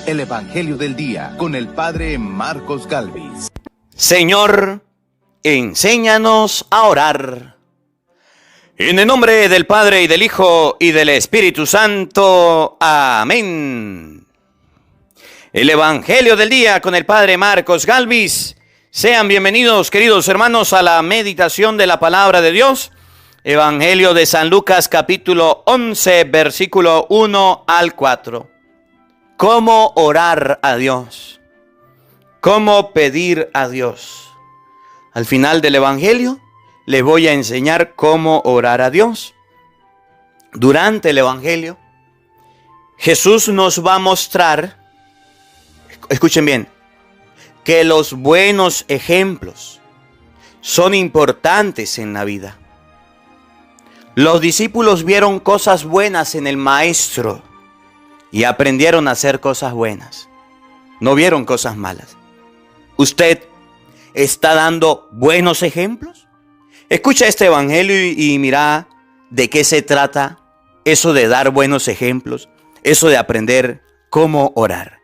el Evangelio del Día con el Padre Marcos Galvis. Señor, enséñanos a orar. En el nombre del Padre y del Hijo y del Espíritu Santo. Amén. El Evangelio del Día con el Padre Marcos Galvis. Sean bienvenidos, queridos hermanos, a la meditación de la Palabra de Dios. Evangelio de San Lucas, capítulo 11, versículo 1 al 4. ¿Cómo orar a Dios? ¿Cómo pedir a Dios? Al final del Evangelio les voy a enseñar cómo orar a Dios. Durante el Evangelio, Jesús nos va a mostrar, escuchen bien, que los buenos ejemplos son importantes en la vida. Los discípulos vieron cosas buenas en el Maestro y aprendieron a hacer cosas buenas. No vieron cosas malas. ¿Usted está dando buenos ejemplos? Escucha este evangelio y mira de qué se trata eso de dar buenos ejemplos, eso de aprender cómo orar.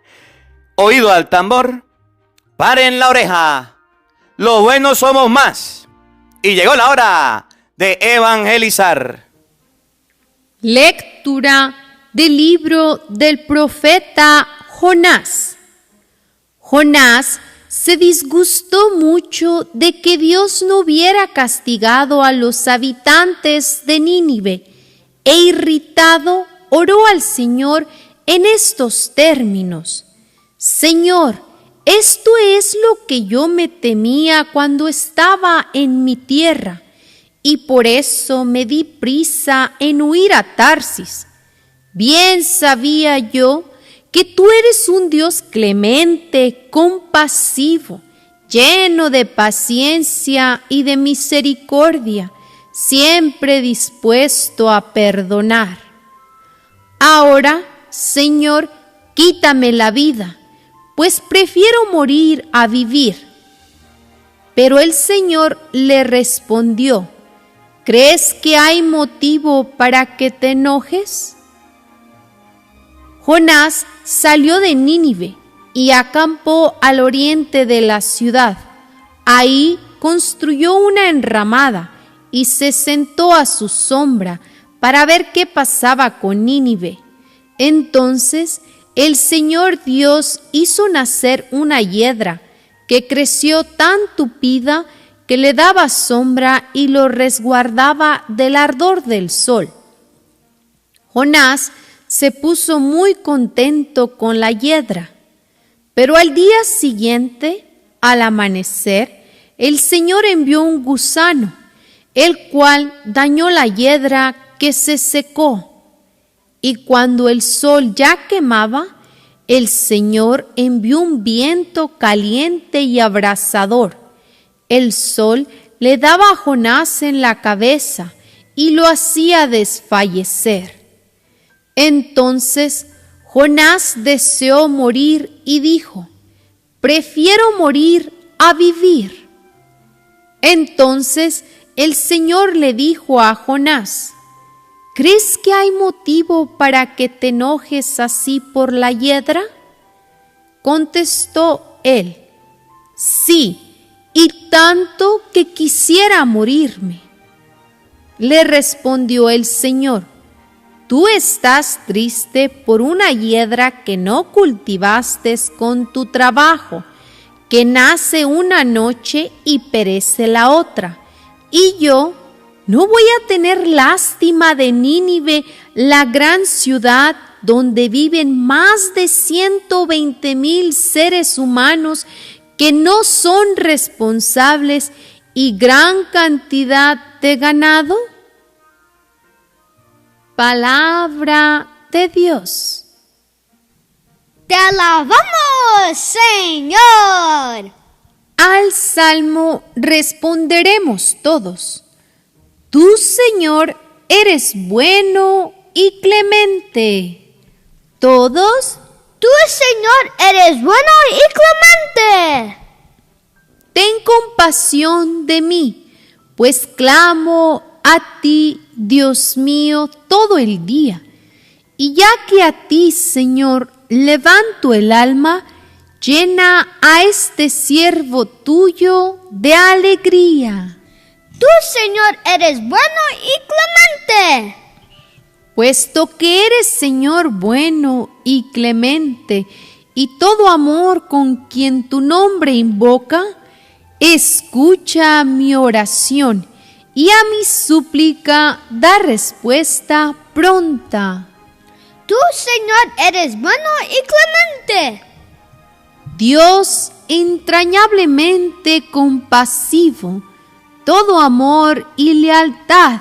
Oído al tambor, paren la oreja, los buenos somos más. Y llegó la hora de evangelizar. Lectura del libro del profeta Jonás. Jonás se disgustó mucho de que Dios no hubiera castigado a los habitantes de Nínive e irritado oró al Señor en estos términos: Señor, esto es lo que yo me temía cuando estaba en mi tierra, y por eso me di prisa en huir a Tarsis. Bien sabía yo que tú eres un Dios clemente, compasivo, lleno de paciencia y de misericordia, siempre dispuesto a perdonar. Ahora, Señor, quítame la vida, pues prefiero morir a vivir. Pero el Señor le respondió: ¿crees que hay motivo para que te enojes? Jonás salió de Nínive y acampó al oriente de la ciudad. Ahí construyó una enramada y se sentó a su sombra para ver qué pasaba con Nínive. Entonces el Señor Dios hizo nacer una hiedra que creció tan tupida que le daba sombra y lo resguardaba del ardor del sol. Jonás se puso muy contento con la hiedra, pero al día siguiente, al amanecer, el Señor envió un gusano, el cual dañó la hiedra que se secó. Y cuando el sol ya quemaba, el Señor envió un viento caliente y abrasador. El sol le daba a Jonás en la cabeza y lo hacía desfallecer. Entonces Jonás deseó morir y dijo: prefiero morir a vivir. Entonces el Señor le dijo a Jonás: ¿crees que hay motivo para que te enojes así por la hiedra? Contestó él: sí, y tanto que quisiera morirme. Le respondió el Señor: tú estás triste por una hiedra que no cultivaste con tu trabajo, que nace una noche y perece la otra. Y yo no voy a tener lástima de Nínive, la gran ciudad donde viven más de 120,000 seres humanos que no son responsables y gran cantidad de ganado. Palabra de Dios. ¡Te alabamos, Señor! Al salmo responderemos todos: tú, Señor, eres bueno y clemente. Todos: tú, Señor, eres bueno y clemente. ten compasión de mí, pues clamo a ti, Dios mío, todo el día. Y ya que a ti, Señor, levanto el alma, llena a este siervo tuyo de alegría. Tú, Señor, eres bueno y clemente. Puesto que eres, Señor, bueno y clemente, y todo amor con quien tu nombre invoca, escucha mi oración y a mi súplica da respuesta pronta. Tú, Señor, eres bueno y clemente. Dios entrañablemente compasivo, todo amor y lealtad,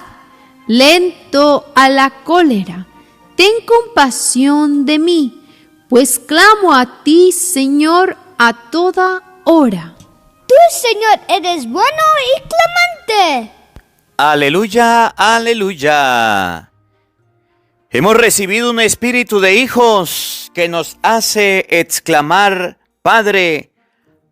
lento a la cólera, ten compasión de mí, pues clamo a ti, Señor, a toda hora. Tú, Señor, eres bueno y clemente. Aleluya, aleluya. Hemos recibido un espíritu de hijos que nos hace exclamar, Padre,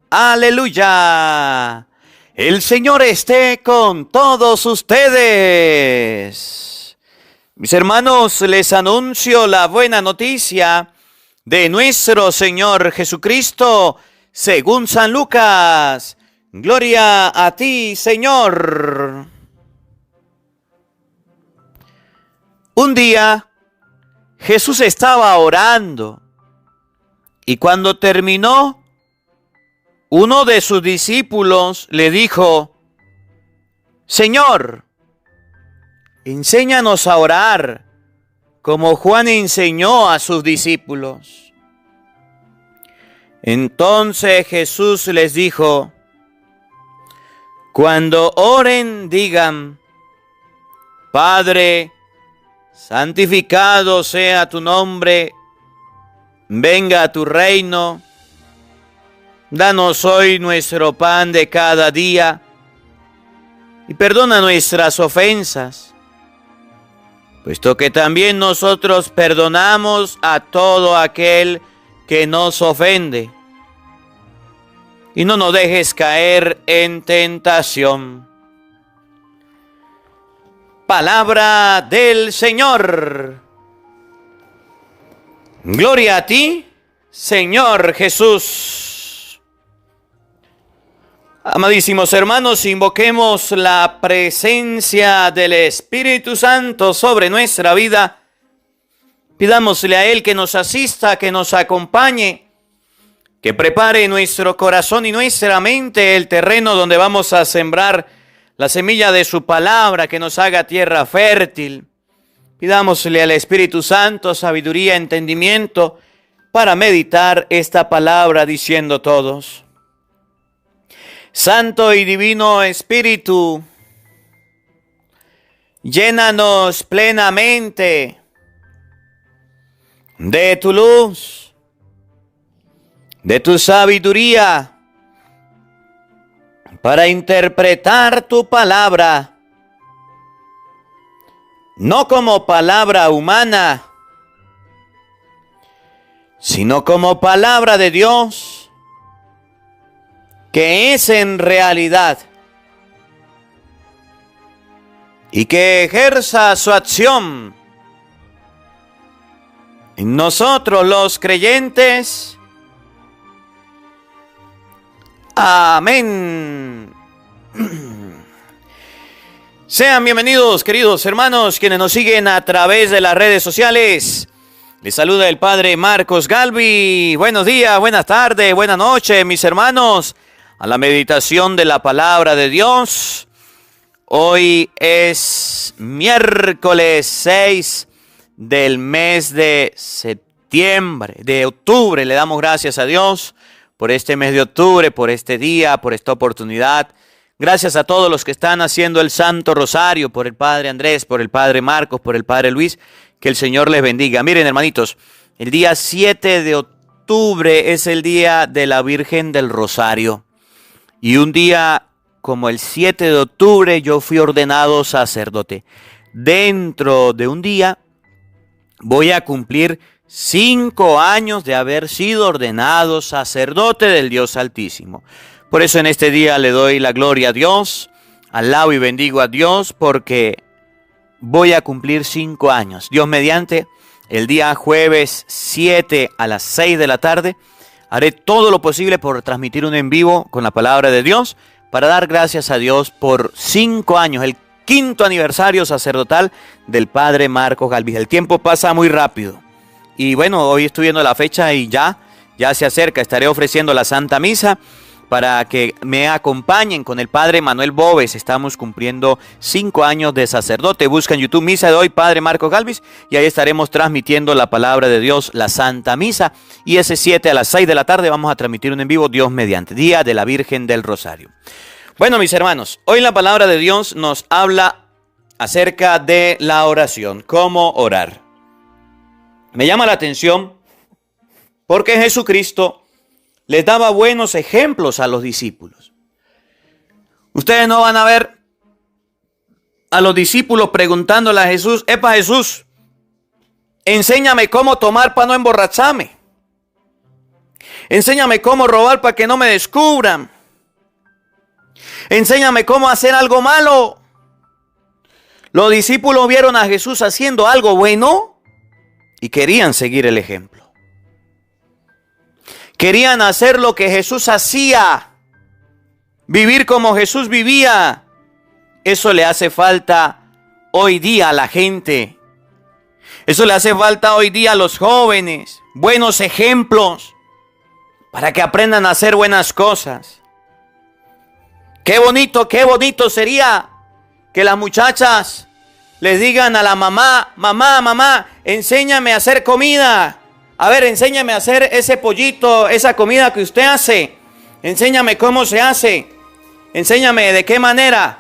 aleluya. El Señor esté con todos ustedes. Mis hermanos, les anuncio la buena noticia de nuestro Señor Jesucristo según San Lucas. Gloria a ti, Señor. Un día, Jesús estaba orando y cuando terminó, uno de sus discípulos le dijo, Señor, enséñanos a orar como Juan enseñó a sus discípulos. Entonces Jesús les dijo, cuando oren digan, Padre, santificado sea tu nombre, venga a tu reino, danos hoy nuestro pan de cada día y perdona nuestras ofensas, puesto que también nosotros perdonamos a todo aquel que nos ofende. Y no nos dejes caer en tentación. Palabra del Señor. Gloria a ti, Señor Jesús. Amadísimos hermanos, invoquemos la presencia del Espíritu Santo sobre nuestra vida. Pidámosle a Él que nos asista, que nos acompañe, que prepare nuestro corazón y nuestra mente el terreno donde vamos a sembrar la semilla de su palabra, que nos haga tierra fértil. Pidámosle al Espíritu Santo sabiduría, entendimiento para meditar esta palabra diciendo todos: Santo y Divino Espíritu, llénanos plenamente de tu luz, de tu sabiduría, para interpretar tu palabra, no como palabra humana, sino como palabra de Dios, que es en realidad, y que ejerza su acción en nosotros los creyentes. Amén. Sean bienvenidos, queridos hermanos, quienes nos siguen a través de las redes sociales. Les saluda el Padre Marcos Galvi. Buenos días, buenas tardes, buenas noches, mis hermanos, a la meditación de la palabra de Dios. Hoy es miércoles 6 del mes de septiembre, de octubre. Le damos gracias a Dios por este mes de octubre, por este día, por esta oportunidad. Gracias a todos los que están haciendo el Santo Rosario, por el Padre Andrés, por el Padre Marcos, por el Padre Luis. Que el Señor les bendiga. Miren, hermanitos, el día 7 de octubre es el día de la Virgen del Rosario. Y un día como el 7 de octubre yo fui ordenado sacerdote. Dentro de un día voy a cumplir 5 años de haber sido ordenado sacerdote del Dios Altísimo. Por eso en este día le doy la gloria a Dios, alabo y bendigo a Dios porque voy a cumplir 5 años. Dios mediante, el día jueves 7 a las 6 de la tarde. Haré todo lo posible por transmitir un en vivo con la palabra de Dios para dar gracias a Dios por 5 años, el 5º aniversario sacerdotal del Padre Marcos Galvis. El tiempo pasa muy rápido. Y bueno, hoy estoy viendo la fecha y ya se acerca. Estaré ofreciendo la Santa Misa para que me acompañen con el Padre Manuel Boves. Estamos cumpliendo 5 años de sacerdote. Busca en YouTube Misa de hoy, Padre Marcos Galvis, y ahí estaremos transmitiendo la palabra de Dios, la Santa Misa. Y ese 7 a las 6 de la tarde vamos a transmitir un en vivo, Dios mediante, Día de la Virgen del Rosario. Bueno, mis hermanos, hoy la palabra de Dios nos habla acerca de la oración, cómo orar. Me llama la atención porque Jesucristo les daba buenos ejemplos a los discípulos. Ustedes no van a ver a los discípulos preguntándole a Jesús: epa Jesús, enséñame cómo tomar para no emborracharme. Enséñame cómo robar para que no me descubran. Enséñame cómo hacer algo malo. Los discípulos vieron a Jesús haciendo algo bueno y querían seguir el ejemplo. Querían hacer lo que Jesús hacía, vivir como Jesús vivía. Eso le hace falta hoy día a la gente. Eso le hace falta hoy día a los jóvenes. Buenos ejemplos para que aprendan a hacer buenas cosas. Qué bonito sería que las muchachas les digan a la mamá: mamá, enséñame a hacer comida. A ver, enséñame a hacer ese pollito, esa comida que usted hace. Enséñame cómo se hace. Enséñame de qué manera.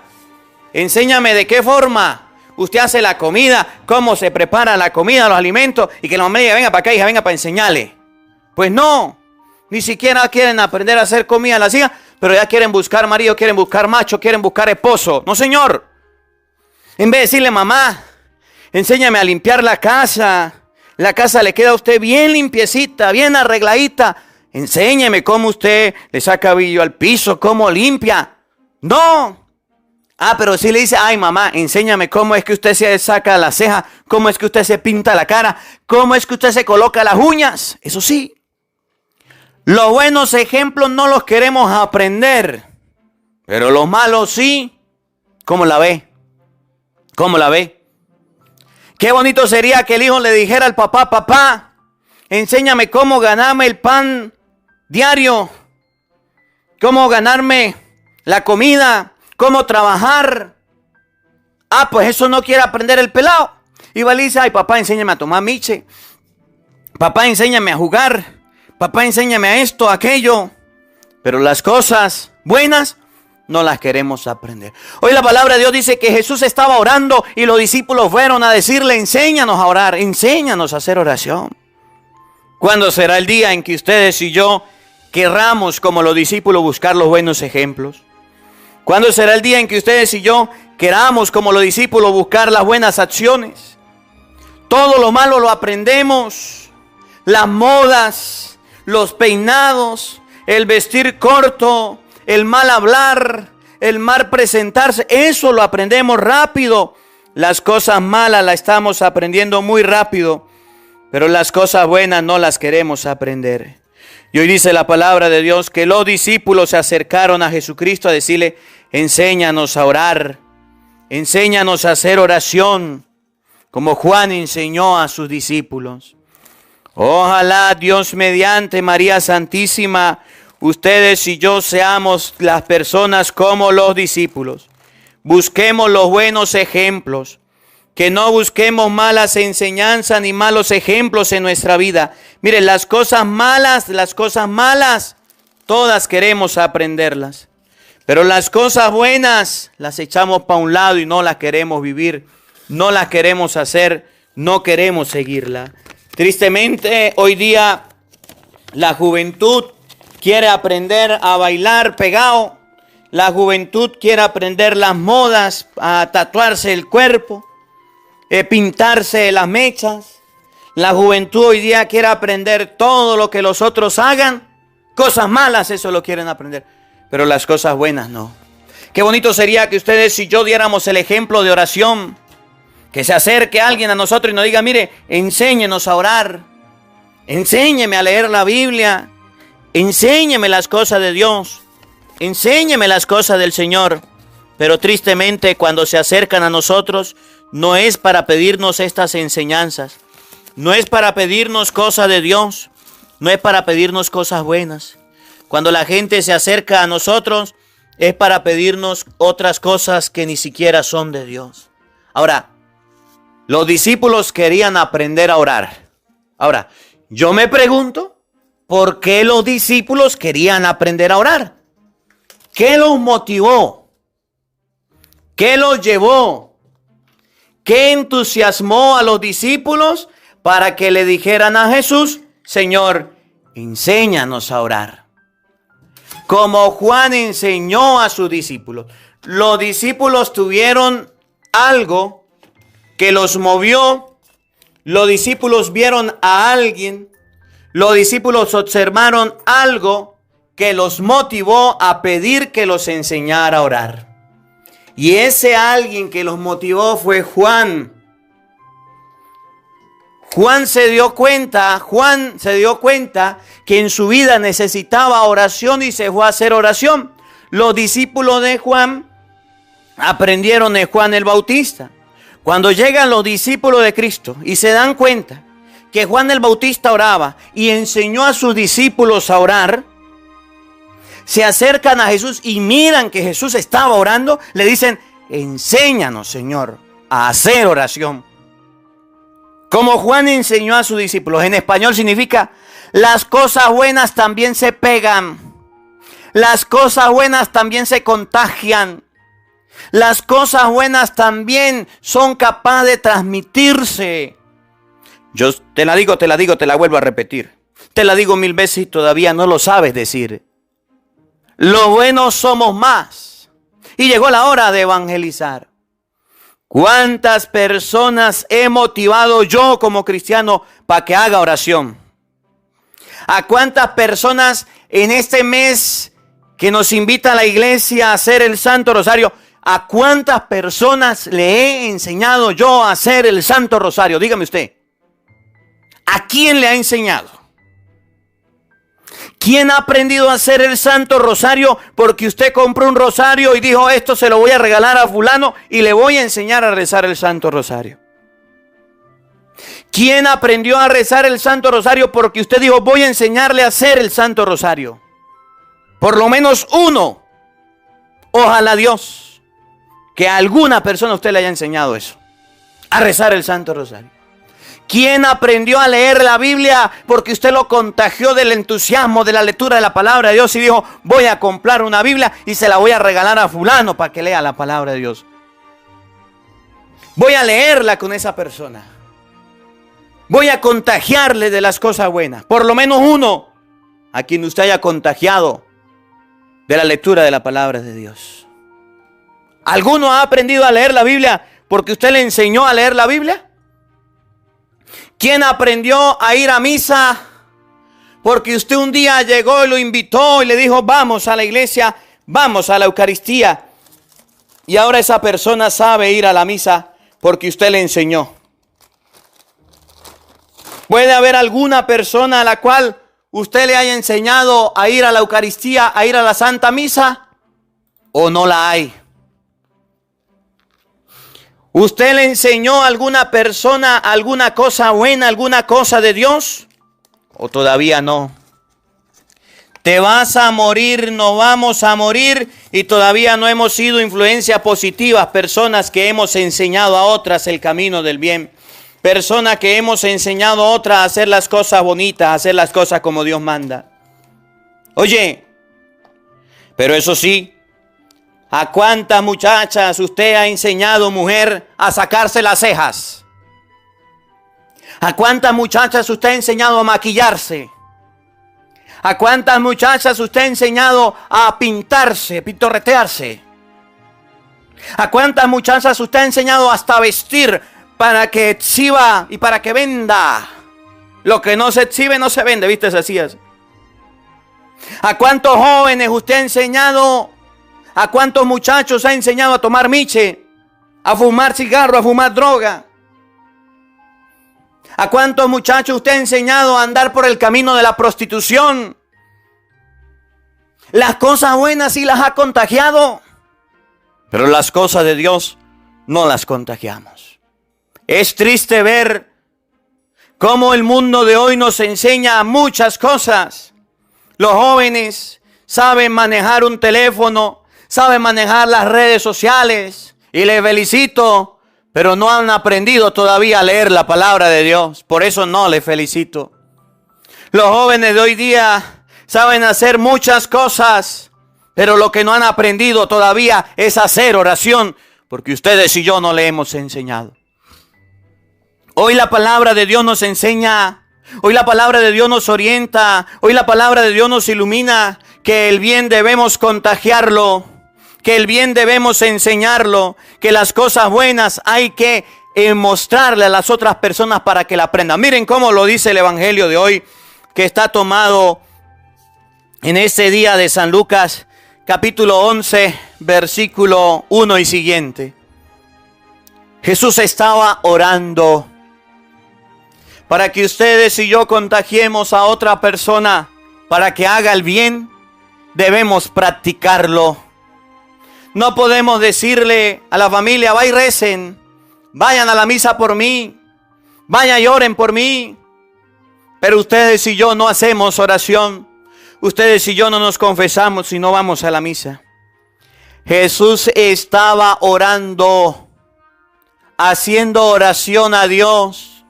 Enséñame de qué forma usted hace la comida, cómo se prepara la comida, los alimentos. Y que la mamá diga: venga para acá, hija, venga para enseñarle. Pues no, ni siquiera quieren aprender a hacer comida las hijas, pero ya quieren buscar marido, quieren buscar macho, quieren buscar esposo. No, señor. En vez de decirle: mamá, enséñame a limpiar la casa le queda a usted bien limpiecita, bien arregladita. Enséñeme cómo usted le saca brillo al piso, cómo limpia. No. Pero si le dice: ay mamá, enséñame cómo es que usted se saca la ceja, cómo es que usted se pinta la cara, cómo es que usted se coloca las uñas. Eso sí, los buenos ejemplos no los queremos aprender, pero los malos sí. ¿Cómo la ve? ¿Cómo la ve? Qué bonito sería que el hijo le dijera al papá: papá, enséñame cómo ganarme el pan diario, cómo ganarme la comida, cómo trabajar. Pues eso no quiere aprender el pelado. Y va y le dice: ay papá, enséñame a tomar miche. Papá, enséñame a jugar. Papá, enséñame a esto, a aquello. Pero las cosas buenas no las queremos aprender. Hoy la palabra de Dios dice que Jesús estaba orando y los discípulos fueron a decirle: enséñanos a orar, enséñanos a hacer oración. ¿Cuándo será el día en que ustedes y yo querramos, como los discípulos, buscar los buenos ejemplos? ¿Cuándo será el día en que ustedes y yo queramos, como los discípulos, buscar las buenas acciones? Todo lo malo lo aprendemos. Las modas, los peinados, el vestir corto, el mal hablar, el mal presentarse, eso lo aprendemos rápido. Las cosas malas las estamos aprendiendo muy rápido, pero las cosas buenas no las queremos aprender. Y hoy dice la palabra de Dios que los discípulos se acercaron a Jesucristo a decirle: enséñanos a orar, enséñanos a hacer oración, como Juan enseñó a sus discípulos. Ojalá Dios mediante María Santísima, ustedes y yo seamos las personas como los discípulos. Busquemos los buenos ejemplos. Que no busquemos malas enseñanzas ni malos ejemplos en nuestra vida. Miren, las cosas malas, todas queremos aprenderlas. Pero las cosas buenas las echamos para un lado y no las queremos vivir. No las queremos hacer, no queremos seguirla. Tristemente, hoy día la juventud quiere aprender a bailar pegado. La juventud quiere aprender las modas, a tatuarse el cuerpo, pintarse las mechas. La juventud hoy día quiere aprender todo lo que los otros hagan. Cosas malas, eso lo quieren aprender, pero las cosas buenas no. Qué bonito sería que ustedes y yo diéramos el ejemplo de oración, Que se acerque alguien a nosotros y nos diga, mire, enséñenos a orar, enséñeme a leer la Biblia, enséñeme las cosas de Dios, enséñeme las cosas del Señor. Pero tristemente cuando se acercan a nosotros, no es para pedirnos estas enseñanzas, no es para pedirnos cosas de Dios, no es para pedirnos cosas buenas. Cuando la gente se acerca a nosotros, es para pedirnos otras cosas que ni siquiera son de Dios. Ahora, los discípulos querían aprender a orar. Ahora, yo me pregunto, ¿por qué los discípulos querían aprender a orar? ¿Qué los motivó? ¿Qué los llevó? ¿Qué entusiasmó a los discípulos para que le dijeran a Jesús, Señor, enséñanos a orar? Como Juan enseñó a sus discípulos. Los discípulos tuvieron algo que los movió. Los discípulos vieron a alguien. Los discípulos observaron algo que los motivó a pedir que los enseñara a orar. Y ese alguien que los motivó fue Juan. Juan se dio cuenta que en su vida necesitaba oración y se fue a hacer oración. Los discípulos de Juan aprendieron de Juan el Bautista. Cuando llegan los discípulos de Cristo y se dan cuenta que Juan el Bautista oraba y enseñó a sus discípulos a orar, se acercan a Jesús y miran que Jesús estaba orando, le dicen, enséñanos, Señor, a hacer oración. Como Juan enseñó a sus discípulos. En español significa, las cosas buenas también se pegan. Las cosas buenas también se contagian. Las cosas buenas también son capaces de transmitirse. Yo te la digo, te la vuelvo a repetir. Te la digo 1000 veces y todavía no lo sabes decir. Lo bueno somos más. Y llegó la hora de evangelizar. ¿Cuántas personas he motivado yo como cristiano para que haga oración? ¿A cuántas personas en este mes que nos invita a la iglesia a hacer el Santo Rosario, a cuántas personas le he enseñado yo a hacer el Santo Rosario? Dígame usted, ¿a quién le ha enseñado? ¿Quién ha aprendido a hacer el Santo Rosario porque usted compró un rosario y dijo, esto se lo voy a regalar a fulano y le voy a enseñar a rezar el Santo Rosario? ¿Quién aprendió a rezar el Santo Rosario porque usted dijo, voy a enseñarle a hacer el Santo Rosario? Por lo menos uno. Ojalá Dios que a alguna persona usted le haya enseñado eso, a rezar el Santo Rosario. ¿Quién aprendió a leer la Biblia porque usted lo contagió del entusiasmo de la lectura de la palabra de Dios y dijo, voy a comprar una Biblia y se la voy a regalar a fulano para que lea la palabra de Dios? Voy a leerla con esa persona. Voy a contagiarle de las cosas buenas. Por lo menos uno a quien usted haya contagiado de la lectura de la palabra de Dios. ¿Alguno ha aprendido a leer la Biblia porque usted le enseñó a leer la Biblia? ¿Quién aprendió a ir a misa porque usted un día llegó y lo invitó y le dijo, vamos a la iglesia, vamos a la Eucaristía? Y ahora esa persona sabe ir a la misa porque usted le enseñó. ¿Puede haber alguna persona a la cual usted le haya enseñado a ir a la Eucaristía, a ir a la Santa Misa? ¿O no la hay? ¿Usted le enseñó a alguna persona alguna cosa buena, alguna cosa de Dios? ¿O todavía no? Te vas a morir, nos vamos a morir y todavía no hemos sido influencias positivas, personas que hemos enseñado a otras el camino del bien, personas que hemos enseñado a otras a hacer las cosas bonitas, a hacer las cosas como Dios manda. Oye, pero eso sí, ¿a cuántas muchachas usted ha enseñado, mujer, a sacarse las cejas? ¿A cuántas muchachas usted ha enseñado a maquillarse? ¿A cuántas muchachas usted ha enseñado a pintarse, pintorretearse? ¿A cuántas muchachas usted ha enseñado hasta a vestir para que exhiba y para que venda? Lo que no se exhibe no se vende, ¿viste? Así es. ¿A cuántos jóvenes usted ha enseñado? ¿A cuántos muchachos ha enseñado a tomar miche? a fumar cigarro, a fumar droga? ¿A cuántos muchachos usted ha enseñado a andar por el camino de la prostitución? Las cosas buenas sí las ha contagiado, pero las cosas de Dios no las contagiamos. Es triste ver cómo el mundo de hoy nos enseña muchas cosas. Los jóvenes saben manejar un teléfono, saben manejar las redes sociales, y les felicito, pero no han aprendido todavía a leer la palabra de Dios. Por eso no les felicito. Los jóvenes de hoy día saben hacer muchas cosas, pero lo que no han aprendido todavía es hacer oración, porque ustedes y yo no le hemos enseñado. Hoy la palabra de Dios nos enseña, hoy la palabra de Dios nos orienta, hoy la palabra de Dios nos ilumina, que el bien debemos contagiarlo, que el bien debemos enseñarlo, que las cosas buenas hay que mostrarle a las otras personas para que la aprendan. Miren cómo lo dice el Evangelio de hoy, que está tomado en este día de San Lucas, capítulo 11, versículo 1 y siguiente. Jesús estaba orando para que ustedes y yo contagiemos a otra persona para que haga el bien. Debemos practicarlo. No podemos decirle a la familia: vayan y recen, vayan a la misa por mí, vayan y oren por mí. Pero ustedes y yo no hacemos oración. Ustedes y yo no nos confesamos y no vamos a la misa. Jesús estaba orando, haciendo oración a Dios.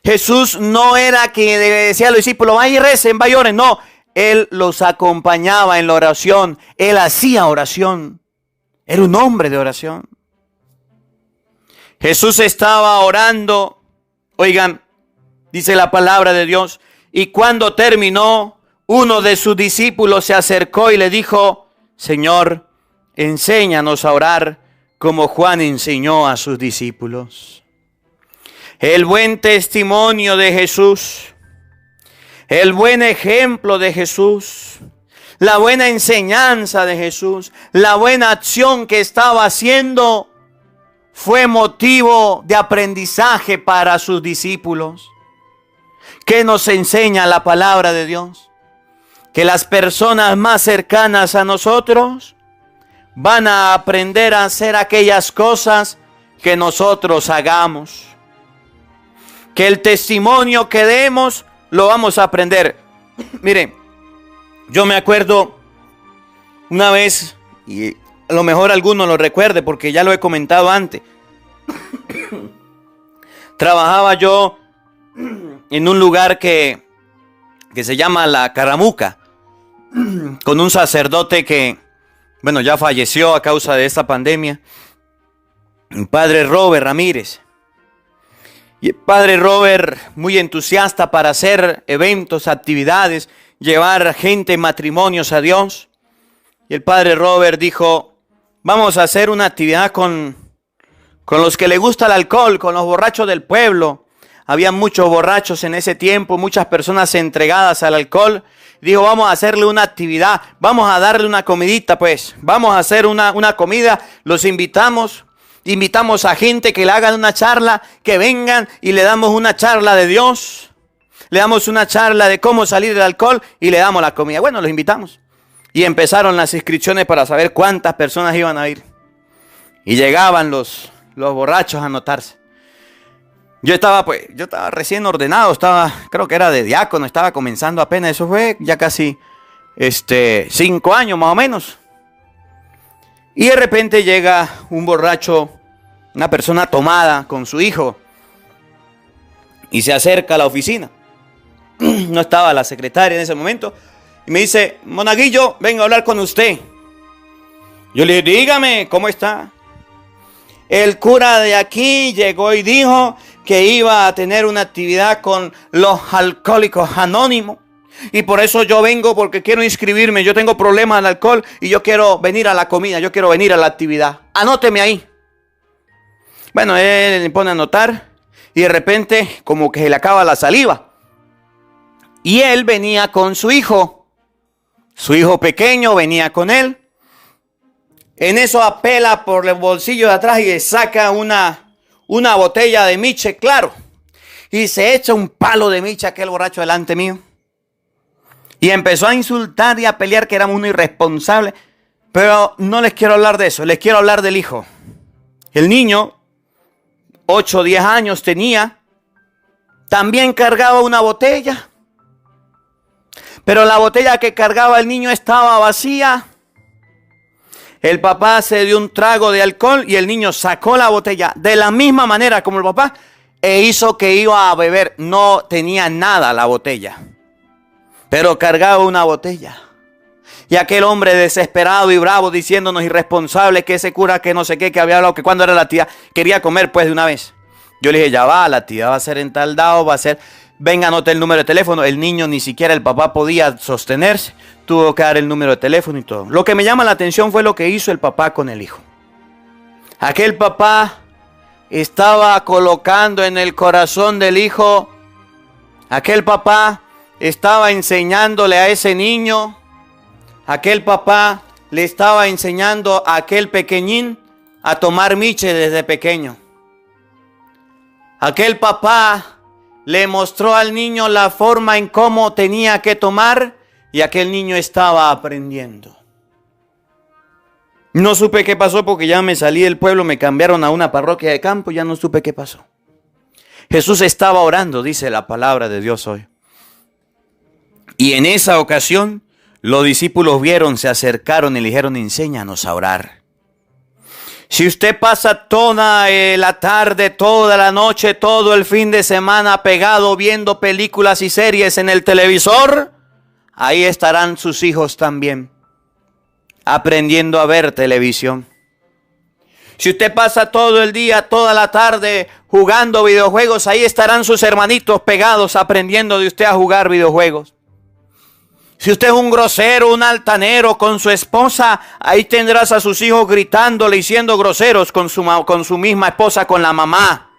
Jesús no era que decía a los discípulos: vayan y recen, vayan y oren. No, Él los acompañaba en la oración. Él hacía oración. Era un hombre de oración. Jesús estaba orando. Oigan, dice la palabra de Dios: y cuando terminó, uno de sus discípulos se acercó y le dijo: Señor, enséñanos a orar como Juan enseñó a sus discípulos. El buen testimonio de Jesús, el buen ejemplo de Jesús, la buena enseñanza de Jesús, la buena acción que estaba haciendo fue motivo de aprendizaje para sus discípulos. ¿Qué nos enseña la palabra de Dios? Que las personas más cercanas a nosotros van a aprender a hacer aquellas cosas que nosotros hagamos. Que el testimonio que demos lo vamos a aprender. Miren, yo me acuerdo una vez, y a lo mejor alguno lo recuerde porque ya lo he comentado antes. Trabajaba yo en un lugar que se llama La Caramuca, con un sacerdote que, bueno, ya falleció a causa de esta pandemia, el padre Robert Ramírez. Y el padre Robert, muy entusiasta para hacer eventos, actividades, llevar gente en matrimonios a Dios. Y el padre Robert dijo: vamos a hacer una actividad con los que le gusta el alcohol, con los borrachos del pueblo. Había muchos borrachos en ese tiempo, muchas personas entregadas al alcohol. Dijo: vamos a hacerle una actividad, vamos a darle una comidita, pues. Vamos a hacer una comida, los invitamos a gente que le hagan una charla, que vengan y le damos una charla de Dios. Le damos una charla de cómo salir del alcohol y le damos la comida. Bueno, los invitamos. Y empezaron las inscripciones para saber cuántas personas iban a ir. Y llegaban los borrachos a anotarse. Yo estaba recién ordenado, creo que era de diácono, estaba comenzando apenas, eso fue ya casi 5 años más o menos. Y de repente llega un borracho, una persona tomada con su hijo, y se acerca a la oficina. No estaba la secretaria en ese momento, y me dice: Monaguillo, vengo a hablar con usted. Yo le dije: dígame, ¿cómo está? El cura de aquí llegó y dijo que iba a tener una actividad con los alcohólicos anónimos. Y por eso yo vengo, porque quiero inscribirme. Yo tengo problemas de alcohol y yo quiero venir a la comida, yo quiero venir a la actividad. Anóteme ahí. Bueno, él le pone a anotar y de repente como que se le acaba la saliva. Y él venía con su hijo. Su hijo pequeño venía con él. En eso apela por el bolsillo de atrás y le saca una botella de miche, claro. Y se echa un palo de miche aquel borracho delante mío. Y empezó a insultar y a pelear que éramos unos irresponsables. Pero no les quiero hablar de eso, les quiero hablar del hijo. El niño, 8 o 10 años tenía, también cargaba una botella. Pero la botella que cargaba el niño estaba vacía. El papá se dio un trago de alcohol y el niño sacó la botella de la misma manera como el papá e hizo que iba a beber. No tenía nada la botella, pero cargaba una botella. Y aquel hombre desesperado y bravo diciéndonos irresponsables que ese cura que no sé qué, que había hablado que cuando era la tía, quería comer pues de una vez. Yo le dije, ya va, la tía va a ser en tal dado, va a ser, venga, anote el número de teléfono. El niño ni siquiera el papá podía sostenerse, tuvo que dar el número de teléfono y todo. Lo que me llama la atención fue lo que hizo el papá con el hijo. Aquel papá estaba colocando en el corazón del hijo, aquel papá estaba enseñándole a ese niño, aquel papá le estaba enseñando a aquel pequeñín a tomar miche desde pequeño. Aquel papá le mostró al niño la forma en cómo tenía que tomar y aquel niño estaba aprendiendo. No supe qué pasó porque ya me salí del pueblo, me cambiaron a una parroquia de campo, ya no supe qué pasó. Jesús estaba orando, dice la palabra de Dios hoy. Y en esa ocasión los discípulos vieron, se acercaron y le dijeron, enséñanos a orar. Si usted pasa toda la tarde, toda la noche, todo el fin de semana pegado viendo películas y series en el televisor, ahí estarán sus hijos también, aprendiendo a ver televisión. Si usted pasa todo el día, toda la tarde jugando videojuegos, ahí estarán sus hermanitos pegados aprendiendo de usted a jugar videojuegos. Si usted es un grosero, un altanero con su esposa, ahí tendrás a sus hijos gritándole y siendo groseros con su misma esposa, con la mamá.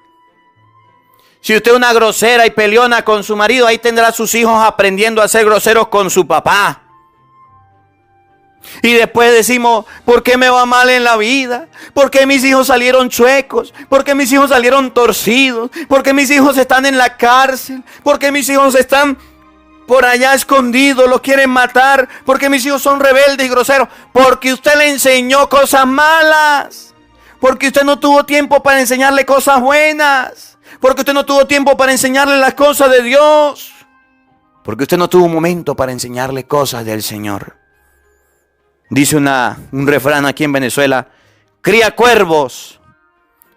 Si usted es una grosera y peleona con su marido, ahí tendrá a sus hijos aprendiendo a ser groseros con su papá. Y después decimos, ¿por qué me va mal en la vida? ¿Por qué mis hijos salieron chuecos? ¿Por qué mis hijos salieron torcidos? ¿Por qué mis hijos están en la cárcel? ¿Por qué mis hijos están por allá escondidos, los quieren matar? Porque mis hijos son rebeldes y groseros. Porque usted le enseñó cosas malas. Porque usted no tuvo tiempo para enseñarle cosas buenas. Porque usted no tuvo tiempo para enseñarle las cosas de Dios. Porque usted no tuvo un momento para enseñarle cosas del Señor. Dice un refrán aquí en Venezuela, cría cuervos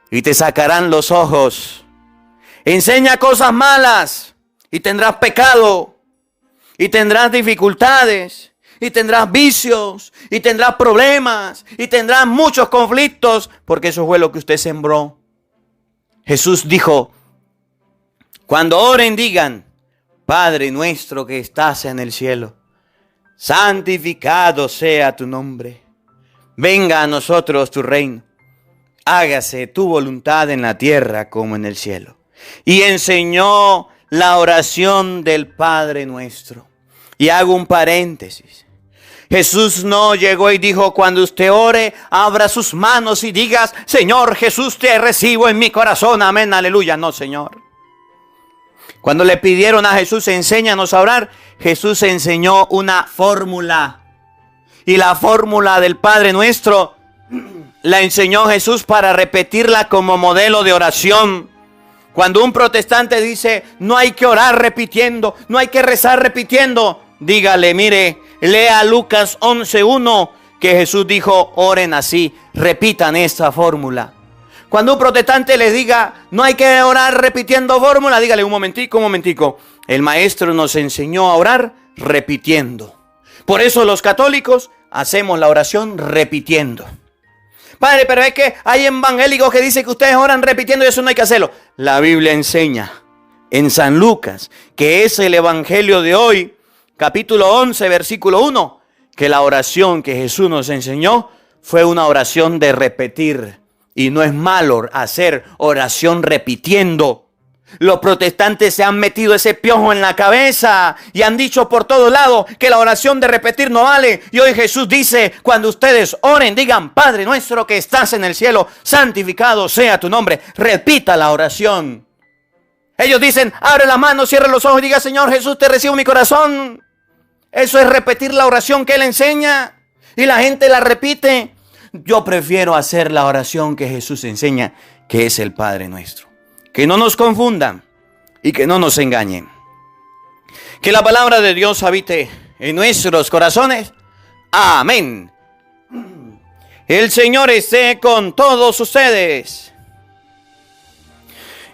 y te sacarán los ojos. Enseña cosas malas y tendrás pecado. Y tendrás dificultades, y tendrás vicios, y tendrás problemas, y tendrás muchos conflictos, porque eso fue lo que usted sembró. Jesús dijo, cuando oren digan, Padre nuestro que estás en el cielo, santificado sea tu nombre. Venga a nosotros tu reino. Hágase tu voluntad en la tierra como en el cielo. Y enseñó la oración del Padre nuestro. Y hago un paréntesis. Jesús no llegó y dijo, cuando usted ore, abra sus manos y digas, Señor Jesús, te recibo en mi corazón, amén, aleluya. No, Señor. Cuando le pidieron a Jesús, enséñanos a orar, Jesús enseñó una fórmula. Y la fórmula del Padre nuestro la enseñó Jesús para repetirla como modelo de oración. Cuando un protestante dice, no hay que orar repitiendo, no hay que rezar repitiendo, dígale, mire, lea Lucas 11:1, que Jesús dijo, oren así, repitan esta fórmula. Cuando un protestante les diga, no hay que orar repitiendo fórmula, dígale, un momentico. El maestro nos enseñó a orar repitiendo. Por eso los católicos hacemos la oración repitiendo. Padre, pero es que hay evangélicos que dicen que ustedes oran repitiendo y eso no hay que hacerlo. La Biblia enseña en San Lucas, que es el evangelio de hoy, capítulo 11, versículo 1, que la oración que Jesús nos enseñó fue una oración de repetir. Y no es malo hacer oración repitiendo. Los protestantes se han metido ese piojo en la cabeza y han dicho por todos lados que la oración de repetir no vale. Y hoy Jesús dice, cuando ustedes oren, digan, Padre nuestro que estás en el cielo, santificado sea tu nombre. Repita la oración. Ellos dicen, abre la mano, cierra los ojos y diga, Señor Jesús, te recibo en mi corazón. Eso es repetir la oración que Él enseña. Y la gente la repite. Yo prefiero hacer la oración que Jesús enseña, que es el Padre nuestro. Que no nos confundan y que no nos engañen. Que la palabra de Dios habite en nuestros corazones. Amén. El Señor esté con todos ustedes.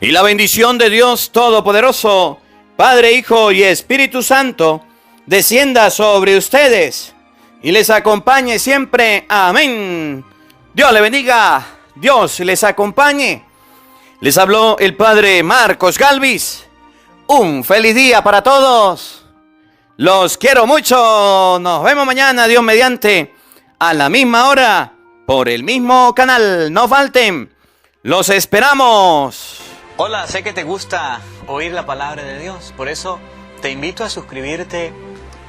Y la bendición de Dios Todopoderoso, Padre, Hijo y Espíritu Santo, descienda sobre ustedes y les acompañe siempre. Amén. Dios le bendiga. Dios les acompañe. Les habló el Padre Marcos Galvis. Un feliz día para todos. Los quiero mucho. Nos vemos mañana, Dios mediante, a la misma hora, por el mismo canal. No falten. Los esperamos. Hola, sé que te gusta oír la palabra de Dios. Por eso te invito a suscribirte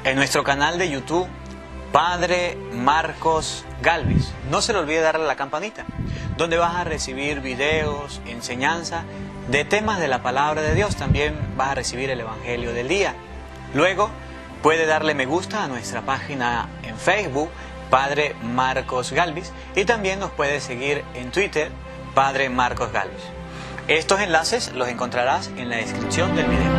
en nuestro canal de YouTube, Padre Marcos Galvis. No se le olvide darle a la campanita, donde vas a recibir videos, enseñanza de temas de la palabra de Dios. También vas a recibir el Evangelio del día. Luego puede darle me gusta a nuestra página en Facebook, Padre Marcos Galvis, y también nos puede seguir en Twitter, Padre Marcos Galvis. Estos enlaces los encontrarás en la descripción del video.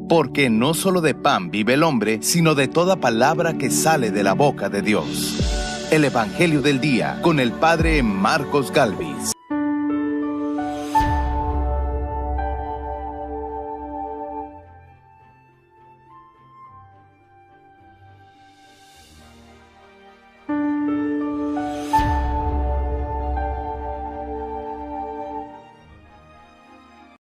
Porque no solo de pan vive el hombre, sino de toda palabra que sale de la boca de Dios. El Evangelio del Día con el Padre Marcos Galvis.